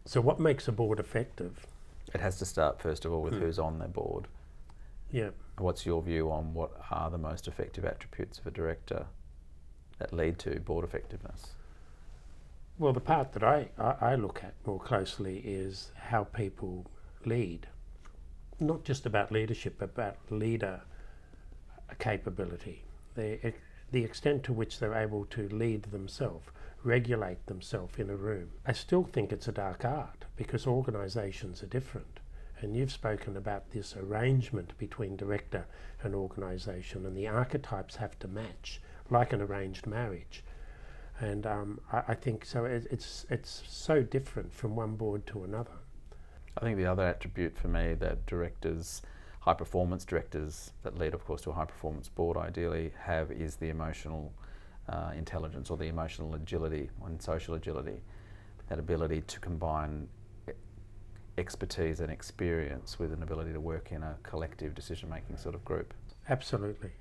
So what makes a board effective? It has to start first of all with who's on their board. Yeah. What's your view on what are the most effective attributes of a director that lead to board effectiveness? Well, the part that I look at more closely is how people lead. Not just about leadership, but about leader capability. The extent to which they're able to lead themselves, regulate themselves in a room. I still think it's a dark art because organisations are different. And you've spoken about this arrangement between director and organisation, and the archetypes have to match, like an arranged marriage. And I think so. It's so different from one board to another. I think the other attribute for me that directors, high performance directors that lead, of course, to a high performance board ideally have is the emotional intelligence or the emotional agility and social agility. That ability to combine expertise and experience with an ability to work in a collective decision-making sort of group. Absolutely.